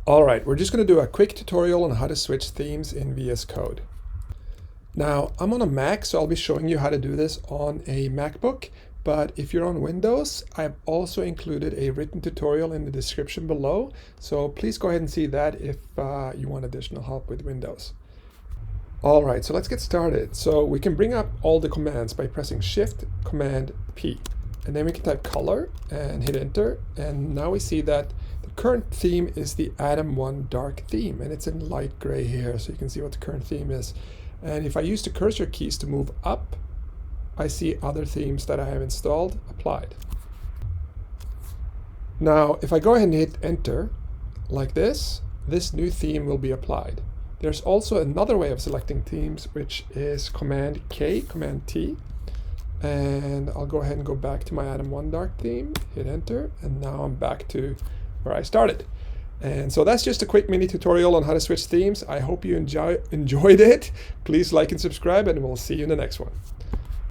All right, we're just going to do a quick tutorial on how to switch themes in VS Code. Now, I'm on a Mac, so I'll be showing you how to do this on a MacBook. But if you're on Windows, I've also included a written tutorial in the description below. So please go ahead and see that if you want additional help with Windows. All right, so let's get started. So we can bring up all the commands by pressing Shift, Command, P. And then we can type color and hit enter. And now we see that the current theme is the Atom 1 dark theme. And it's in light gray here, so you can see what the current theme is. And if I use the cursor keys to move up, I see other themes that I have installed applied. Now, if I go ahead and hit enter, like this new theme will be applied. There's also another way of selecting themes, which is Command K, Command T. And I'll go ahead and go back to my Atom 1 dark theme, hit enter, and now I'm back to where I started. And so that's just a quick mini tutorial on how to switch themes. I hope you enjoyed it. Please like and subscribe, and we'll see you in the next one.